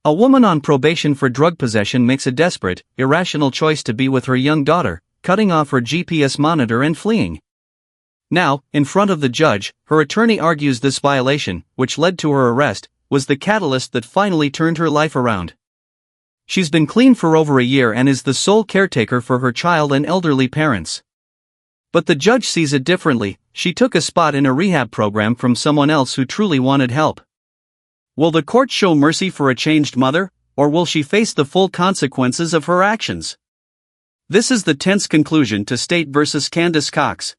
A woman on probation for drug possession makes a desperate, irrational choice to be with her young daughter, cutting off her GPS monitor and fleeing. Now, in front of the judge, her attorney argues this violation, which led to her arrest, was the catalyst that finally turned her life around. She's been clean for over a year and is the sole caretaker for her child and elderly parents. But the judge sees it differently. She took a spot in a rehab program from someone else who truly wanted help. Will the court show mercy for a changed mother, or will she face the full consequences of her actions? This is the tense conclusion to State versus Candace Cox.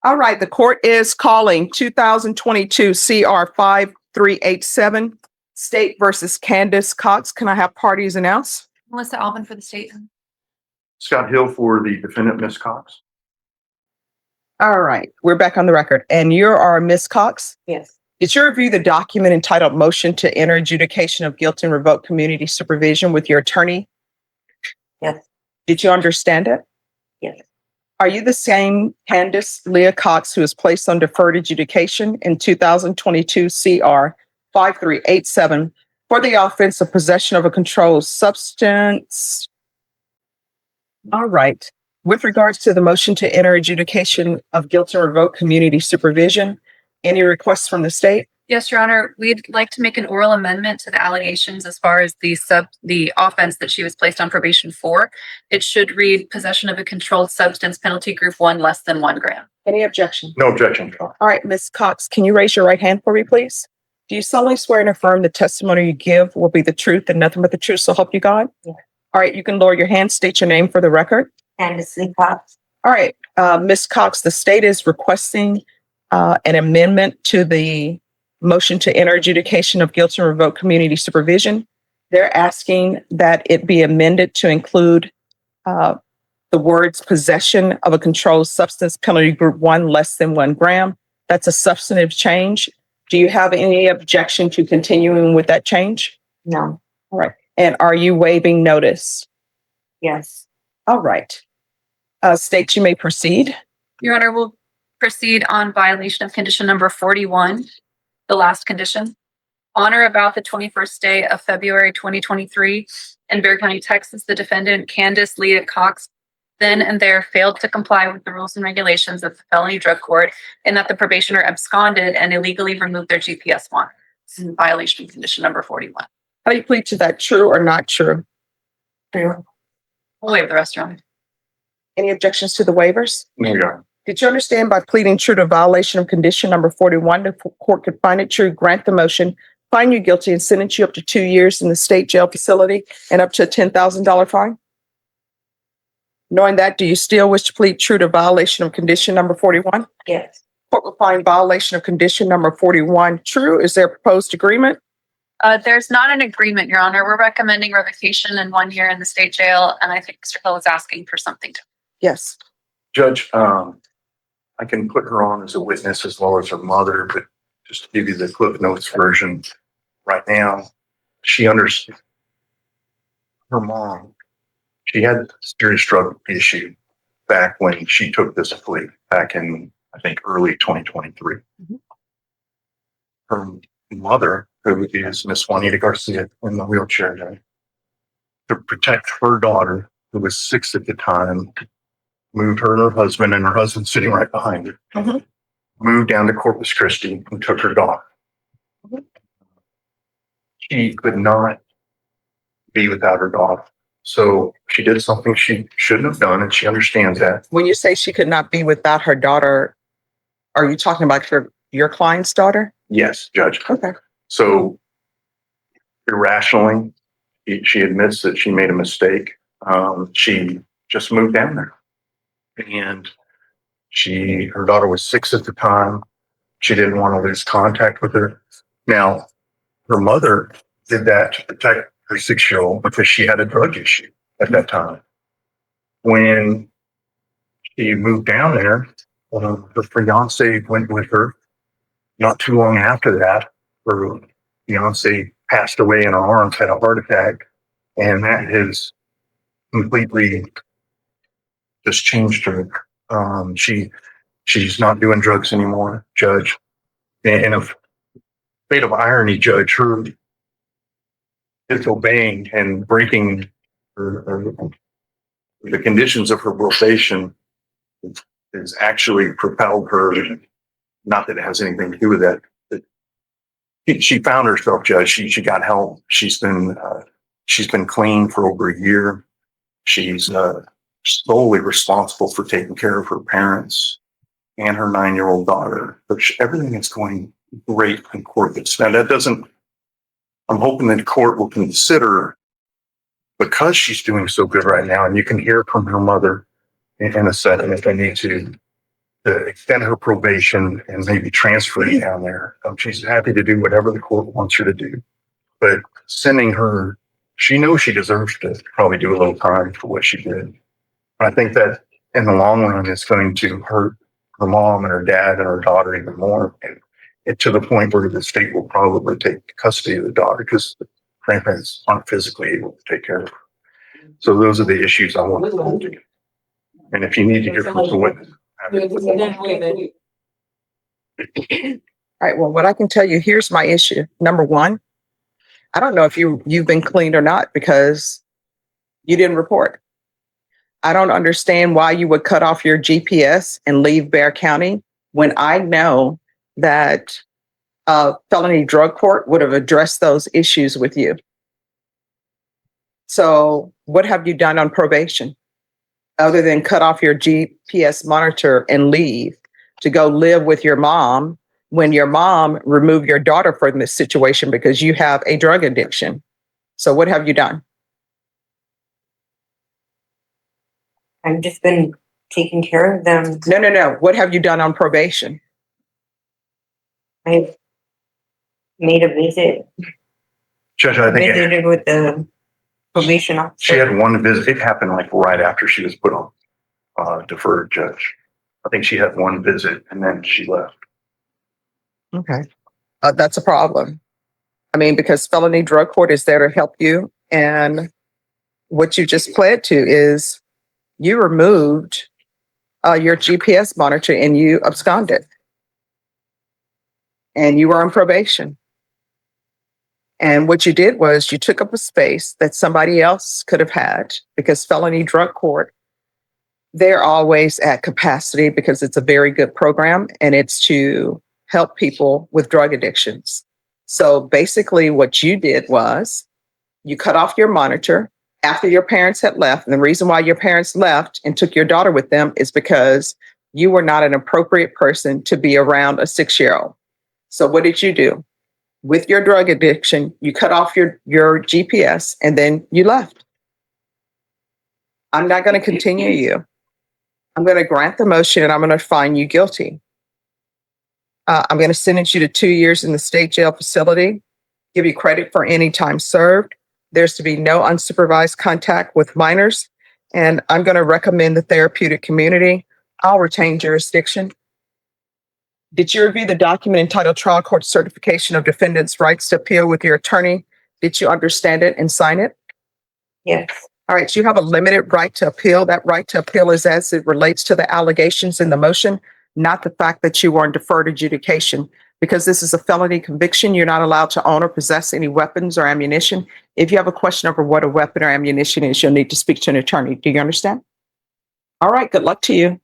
All right, the court is calling 2022 CR 5387, State versus Candace Cox. Can I have parties announced? Melissa Alvin for the state. Scott Hill for the defendant, Ms. Cox. All right, we're back on the record. And you are Ms. Cox? Yes. Did you review the document entitled Motion to Enter Adjudication of Guilt and Revoke Community Supervision with your attorney? Yes. Did you understand it? Yes. Are you the same Candace Leah Cox who was placed on deferred adjudication in 2022 CR 5387 for the offense of possession of a controlled substance? All right. With regards to the motion to enter adjudication of guilt and revoke community supervision, any requests from the state? Yes, Your Honor. We'd like to make an oral amendment to the allegations as far as the offense that she was placed on probation for. It should read possession of a controlled substance, penalty group 1, less than 1 gram. Any objection? No objection, Your Honor. All right, Ms. Cox, can you raise your right hand for me, please? Do you solemnly swear and affirm the testimony you give will be the truth and nothing but the truth, so help you God? Yeah. All right, you can lower your hand, state your name for the record. Candace Lee Cox. All right, Ms. Cox, the state is requesting an amendment to the motion to enter adjudication of guilt and revoke community supervision. They're asking that it be amended to include the words possession of a controlled substance, penalty group 1, less than 1 gram. That's a substantive change. Do you have any objection to continuing with that change? No. All right. And are you waiving notice? Yes. All right. State, you may proceed. Your Honor, we'll proceed on violation of condition number 41, the last condition. On or about the 21st day of February 2023 in Bexar County, Texas, the defendant, Candace Leah Cox, then and there failed to comply with the rules and regulations of the felony drug court, and that the probationer absconded and illegally removed their GPS monitor. This is in violation of condition number 41. How do you plead to that, true or not true? True. We'll waive the rest, Your Honor. Any objections to the waivers? No, Your Honor. Did you understand by pleading true to violation of condition number 41, the court could find it true, grant the motion, find you guilty, and sentence you up to 2 years in the state jail facility and up to a $10,000 fine? Knowing that, do you still wish to plead true to violation of condition number 41? Yes. Court will find violation of condition number 41 true. Is there a proposed agreement? There's not an agreement, Your Honor. We're recommending revocation and 1 year in the state jail, and I think Mr. Hill is asking for something to. Yes. Judge, I can put her on as a witness as well as her mother, but just to give you the Cliff Notes version right now, she understands her mom. She had a serious drug issue back when she took this plea back in, I think, early 2023. Mhm. Her mother, who is Miss Juanita Garcia in the wheelchair now, to protect her daughter, who was 6 at the time, moved her and her husband sitting right behind her, Mhm. moved down to Corpus Christi and took her daughter. Mhm. She could not be without her daughter. So she did something she shouldn't have done, and she understands that. When you say she could not be without her daughter, are you talking about your client's daughter? Yes, Judge. Okay. So irrationally, she admits that she made a mistake. She just moved down there. And her daughter was 6 at the time. She didn't want to lose contact with her. Now, her mother did that to protect her 6-year-old because she had a drug issue at that time. When she moved down there, her fiance went with her. Not too long after that, her fiance passed away in her arms, had a heart attack, and that has completely just changed her. She's not doing drugs anymore, Judge. in a fate of irony, Judge, her disobeying and breaking the conditions of her probation has actually propelled her. Not that it has anything to do with that. But she found herself, Judge. She got help. She's been clean for over a year. She's solely responsible for taking care of her parents and her 9-year-old daughter. But everything is going great in court. Now that doesn't. I'm hoping that the court will consider, because she's doing so good right now, and you can hear from her mother in a second if they need to extend her probation and maybe transfer it down there. She's happy to do whatever the court wants her to do. But sending her, she knows she deserves to probably do a little time for what she did. I think that in the long run, it's going to hurt her mom and her dad and her daughter even more. And to the point where the state will probably take custody of the daughter because the grandparents aren't physically able to take care of her. So those are the issues I want to hold to. And if you need to hear from the witness. All right. Well, what I can tell you, here's my issue. Number one, I don't know if you've been cleaned or not because you didn't report. I don't understand why you would cut off your GPS and leave Bexar County when I know that felony drug court would have addressed those issues with you. So what have you done on probation other than cut off your GPS monitor and leave to go live with your mom when your mom removed your daughter from this situation because you have a drug addiction? So what have you done? I've just been taking care of them. No. What have you done on probation? I've made a visit. Judge, I think Visited with the probation officer. she had one visit. It happened like right after she was put on deferred, Judge. I think she had one visit and then she left. Okay. That's a problem. I mean, because felony drug court is there to help you. And what you just pled to is you removed your GPS monitor and you absconded. And you were on probation. And what you did was you took up a space that somebody else could have had because felony drug court, they're always at capacity because it's a very good program and it's to help people with drug addictions. So basically what you did was you cut off your monitor after your parents had left. And the reason why your parents left and took your daughter with them is because you were not an appropriate person to be around a 6-year-old. So what did you do? With your drug addiction, you cut off your GPS and then you left. I'm not going to continue you. I'm going to grant the motion and I'm going to find you guilty. I'm going to sentence you to 2 years in the state jail facility, give you credit for any time served. There's to be no unsupervised contact with minors. And I'm going to recommend the therapeutic community. I'll retain jurisdiction. Did you review the document entitled Trial Court Certification of Defendant's Rights to Appeal with your attorney? Did you understand it and sign it? Yes. All right. So you have a limited right to appeal. That right to appeal is as it relates to the allegations in the motion, not the fact that you were in deferred adjudication. Because this is a felony conviction, you're not allowed to own or possess any weapons or ammunition. If you have a question over what a weapon or ammunition is, you'll need to speak to an attorney. Do you understand? All right. Good luck to you.